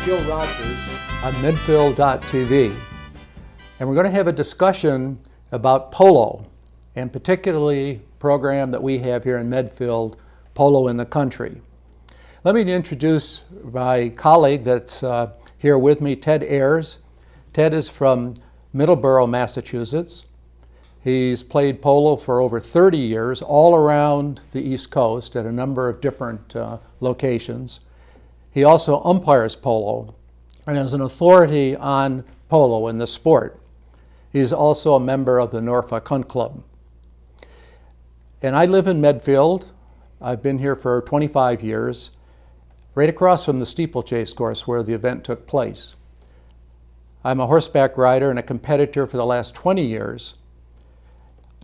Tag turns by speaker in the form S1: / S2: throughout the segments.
S1: Rodgers on Medfield.tv, and we're going to have a discussion about polo, and particularly a program that we have here in Medfield, Polo in the Country. Let me introduce my colleague that's here with me, Ted Eayrs. Ted is from Middleborough, Massachusetts. He's played polo for over 30 years all around the East Coast at a number of different locations. He also umpires polo and is an authority on polo in the sport. He's also a member of the Norfolk Hunt Club. And I live in Medfield. I've been here for 25 years, right across from the steeplechase course where the event took place. I'm a horseback rider and a competitor for the last 20 years.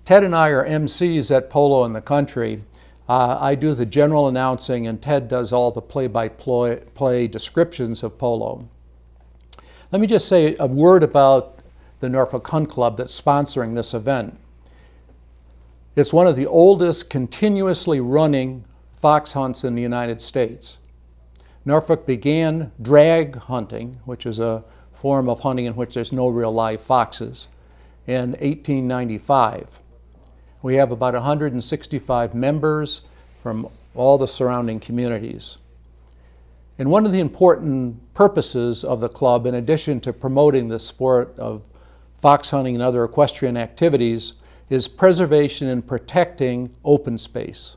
S1: Ted and I are MCs at Polo in the Country. I do the general announcing, and Ted does all the play-by-play descriptions of polo. Let me just say a word about the Norfolk Hunt Club that's sponsoring this event. It's one of the oldest continuously running fox hunts in the United States. Norfolk began drag hunting, which is a form of hunting in which there's no real live foxes, in 1895. We have about 165 members from all the surrounding communities. And one of the important purposes of the club, in addition to promoting the sport of fox hunting and other equestrian activities, is preservation and protecting open space.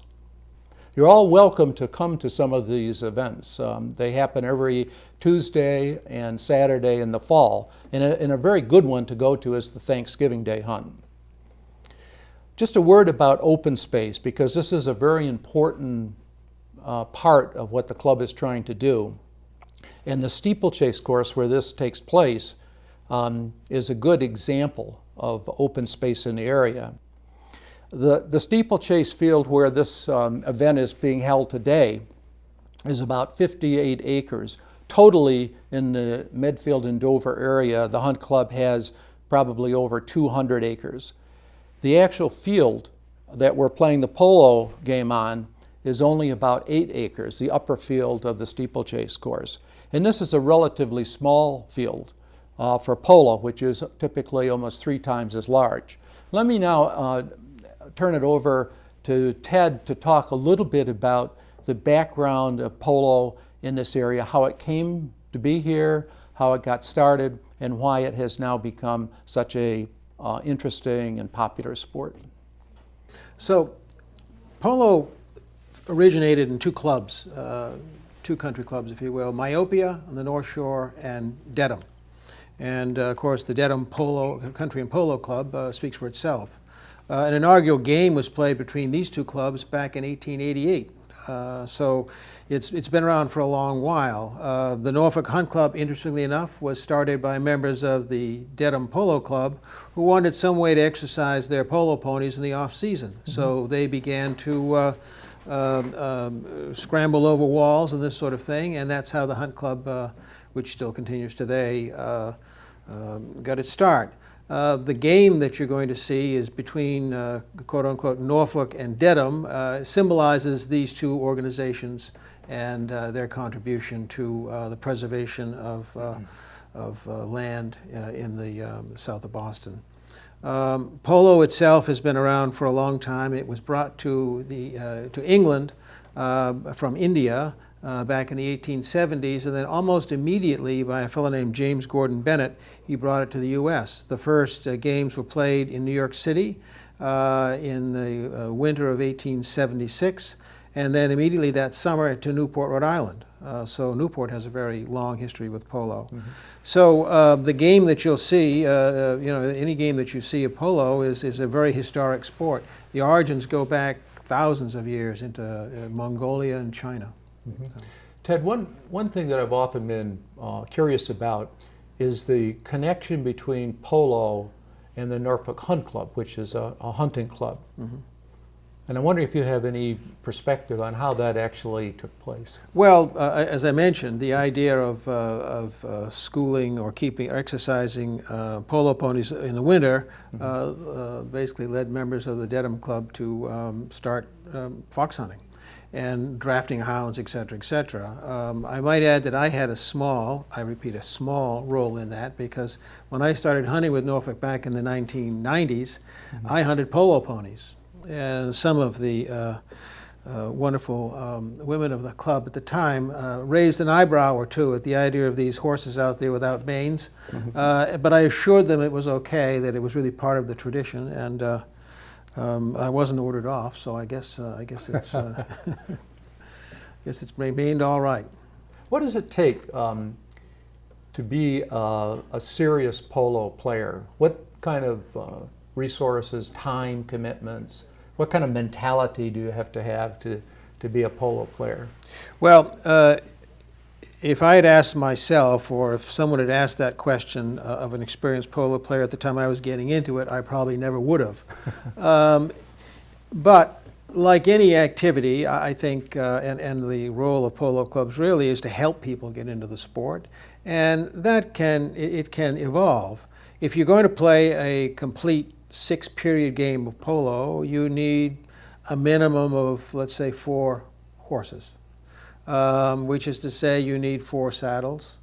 S1: You're all welcome to come to some of these events. They happen every Tuesday and Saturday in the fall. And a very good one to go to is the Thanksgiving Day hunt. Just a word about open space, because this is a very important part of what the club is trying to do. And the steeplechase course where this takes place is a good example of open space in the area. The steeplechase field where this event is being held today is about 58 acres. Totally in the Medfield and Dover area, the Hunt Club has probably over 200 acres. The actual field that we're playing the polo game on is only about 8 acres, the upper field of the steeplechase course. And this is a relatively small field for polo, which is typically almost 3 times as large. Let me now turn it over to Ted to talk a little bit about the background of polo in this area, how it came to be here, how it got started, and why it has now become such a interesting and popular sport.
S2: So, polo originated in 2 clubs, 2 country clubs, if you will, Myopia on the North Shore and Dedham. And of course, the Dedham Polo Country and Polo Club speaks for itself. An inaugural game was played between these 2 clubs back in 1888. So it's been around for a long while. The Norfolk Hunt Club, interestingly enough, was started by members of the Dedham Polo Club who wanted some way to exercise their polo ponies in the off-season. Mm-hmm. So they began to scramble over walls and this sort of thing, and that's how the Hunt Club, which still continues today, got its start. The game that you're going to see is between quote-unquote Norfolk and Dedham, symbolizes these 2 organizations and their contribution to the preservation of land in the south of Boston. Polo itself has been around for a long time. It was brought to England from India back in the 1870s, and then almost immediately by a fellow named James Gordon Bennett, he brought it to the U.S. The first games were played in New York City in the winter of 1876, and then immediately that summer to Newport, Rhode Island. So Newport has a very long history with polo. Mm-hmm. So the game that you'll see, any game that you see of polo is a very historic sport. The origins go back thousands of years into Mongolia and China.
S1: Mm-hmm. Ted, one thing that I've often been curious about is the connection between polo and the Norfolk Hunt Club, which is a hunting club. Mm-hmm. And I'm wondering if you have any perspective on how that actually took place.
S2: Well, as I mentioned, the idea of schooling or exercising polo ponies in the winter basically led members of the Dedham Club to start fox hunting. and drafting hounds, et cetera, et cetera. I might add that I had a small role in that, because when I started hunting with Norfolk back in the 1990s, I hunted polo ponies. And some of the wonderful women of the club at the time raised an eyebrow or two at the idea of these horses out there without manes. But I assured them it was okay, that it was really part of the tradition, and I wasn't ordered off, so I guess it's guess it's remained all right.
S1: What does it take to be a serious polo player? What kind of resources, time commitments, what kind of mentality do you have to be a polo player?
S2: Well, if I had asked myself, or if someone had asked that question of an experienced polo player at the time I was getting into it, I probably never would have. But like any activity, I think, and the role of polo clubs really is to help people get into the sport, and that can evolve. If you're going to play a complete 6-period game of polo, you need a minimum of, let's say, 4 horses. Which is to say you need 4 saddles,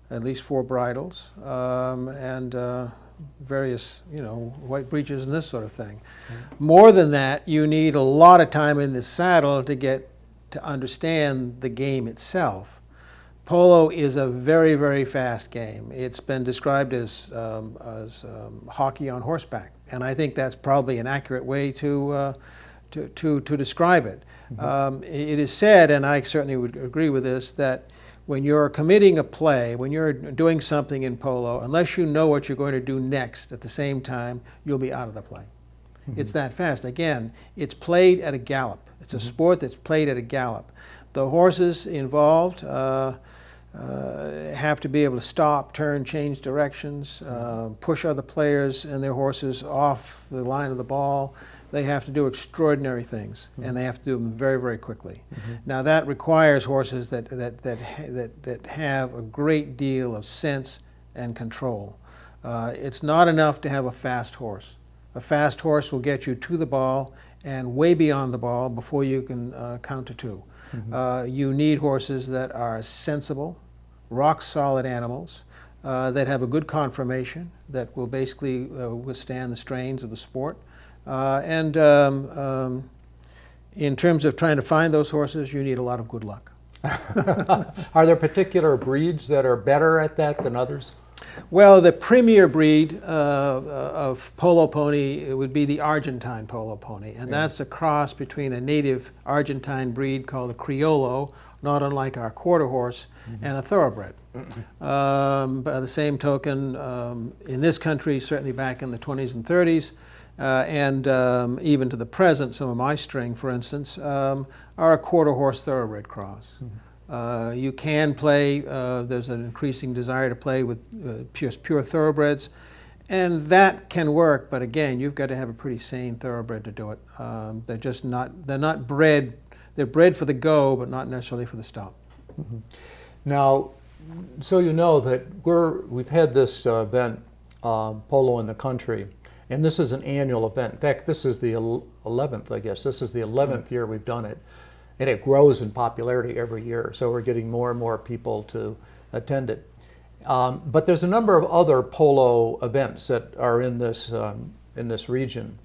S2: at least 4 bridles, and various, white breeches and this sort of thing. More than that, you need a lot of time in the saddle to get to understand the game itself. Polo is a very, very fast game. It's been described as hockey on horseback, and I think that's probably an accurate way to describe it. It is said, and I certainly would agree with this, that when you're committing a play, when you're doing something in polo, unless you know what you're going to do next at the same time, you'll be out of the play. It's that fast. Again, it's played at a gallop. It's a sport that's played at a gallop. The horses involved have to be able to stop, turn, change directions, push other players and their horses off the line of the ball. They have to do extraordinary things, and they have to do them very, very quickly. Now that requires horses that have a great deal of sense and control. It's not enough to have a fast horse. A fast horse will get you to the ball and way beyond the ball before you can count to 2. You need horses that are sensible, rock-solid animals, that have a good conformation, that will basically withstand the strains of the sport. In terms of trying to find those horses, you need a lot of good luck.
S1: Are there particular breeds that are better at that than others?
S2: Well, the premier breed of polo pony would be the Argentine polo pony, and that's a cross between a native Argentine breed called a Criollo, not unlike our quarter horse, and a thoroughbred. By the same token, in this country, certainly back in the 20s and 30s, and even to the present, some of my string, for instance, are a quarter horse thoroughbred cross. You can play, there's an increasing desire to play with pure thoroughbreds, and that can work, but again, you've got to have a pretty sane thoroughbred to do it. They're not bred, they're bred for the go, but not necessarily for the stop.
S1: Now, so you know that we've had this event, Polo in the Country, and this is an annual event. In fact, this is the 11th, I guess. This is the 11th year we've done it. And it grows in popularity every year. So we're getting more and more people to attend it. But there's a number of other polo events that are in this region.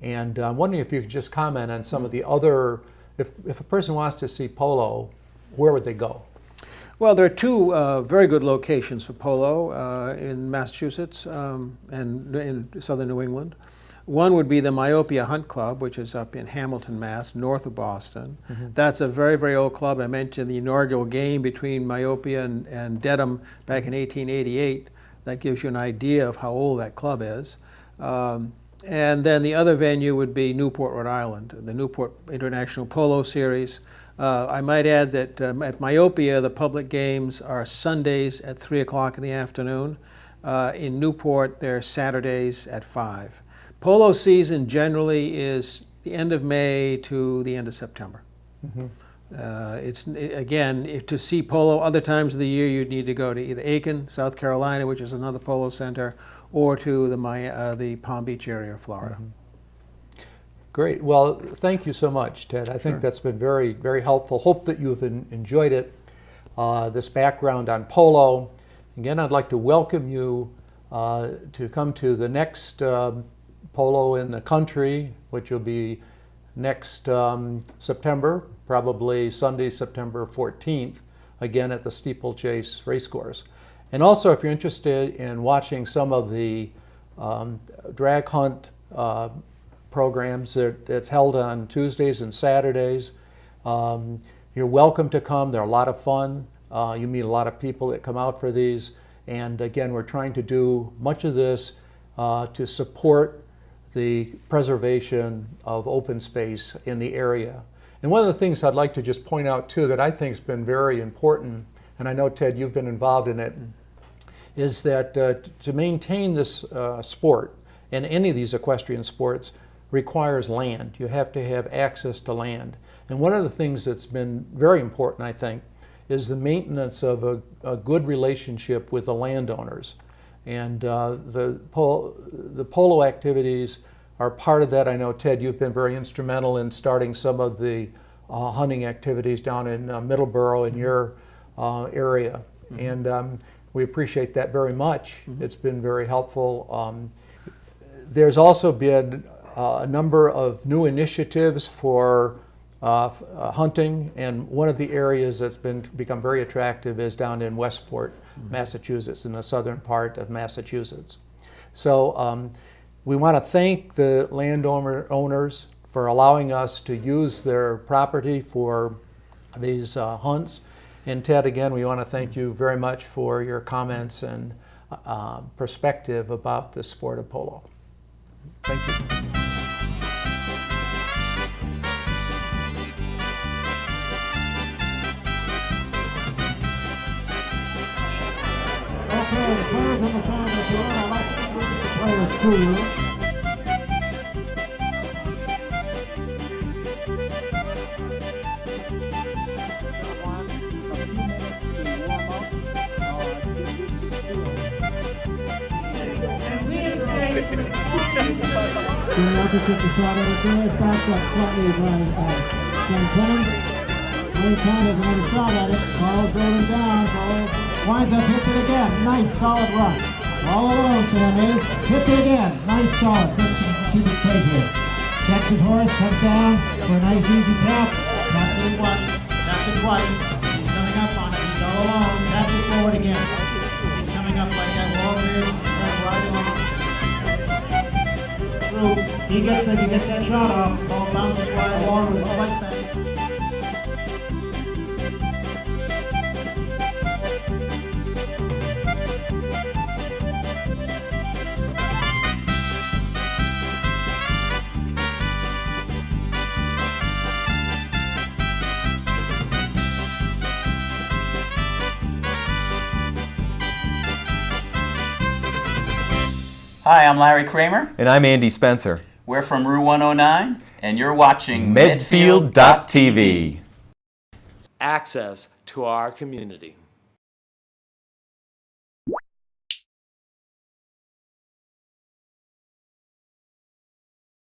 S1: And I'm wondering if you could just comment on some of the other, if a person wants to see polo, where would they go?
S2: Well, there are 2 very good locations for polo in Massachusetts and in southern New England. One would be the Myopia Hunt Club, which is up in Hamilton, Mass., north of Boston. That's a very, very old club. I mentioned the inaugural game between Myopia and Dedham back in 1888. That gives you an idea of how old that club is. And then the other venue would be Newport, Rhode Island, the Newport International Polo Series. I might add that at Myopia, the public games are Sundays at 3 o'clock in the afternoon. In Newport, they're Saturdays at 5. Polo season generally is the end of May to the end of September. To see polo other times of the year, you'd need to go to either Aiken, South Carolina, which is another polo center, or to the Palm Beach area of Florida.
S1: Great. Well, thank you so much, Ted. I think that's been very, very helpful. Hope that you've enjoyed it, this background on polo. Again, I'd like to welcome you to come to the next polo in the country, which will be next September, probably Sunday, September 14th, again at the Steeplechase Racecourse. And also, if you're interested in watching some of the drag hunt programs that's held on Tuesdays and Saturdays, you're welcome to come. They're a lot of fun. You meet a lot of people that come out for these. And again, we're trying to do much of this to support the preservation of open space in the area. And one of the things I'd like to just point out too that I think has been very important, and I know, Ted, you've been involved in it, is that to maintain this sport, and any of these equestrian sports, requires land. You have to have access to land. And one of the things that's been very important, I think, is the maintenance of a good relationship with the landowners. And the polo activities are part of that. I know, Ted, you've been very instrumental in starting some of the hunting activities down in Middleborough in your area. And we appreciate that very much. It's been very helpful. There's also been a number of new initiatives for hunting, and one of the areas that's become very attractive is down in Westport, Massachusetts, in the southern part of Massachusetts. So we want to thank the landowners for allowing us to use their property for these hunts. And Ted, again, we want to thank you very much for your comments and perspective about the sport of polo. Thank you.
S3: Okay, the players on the side of the field, I'd like to introduce the players to you. A few minutes to warm up, get used to the field. The opposite the shot of the field, backs up slightly by Ken Clemens. Ray Todd has another shot at it. Ball's rolling down. Ball winds up, hits it again. Nice, solid run. All alone, Sam is. Hits it again. Nice, solid. Keep it straight here. Checks his horse, comes down for a nice, easy tap. Taps it once. Taps it twice. He's coming up on it. He's all alone. Taps it forward again. He's coming up like that. Walrus. Right along. Through. He gets that shot off. Ball bounces right along with the light back.
S4: Hi, I'm Larry Kramer.
S5: And I'm Andy Spencer.
S4: We're from Rue 109, and you're watching
S5: Medfield.tv.
S6: Access to our community.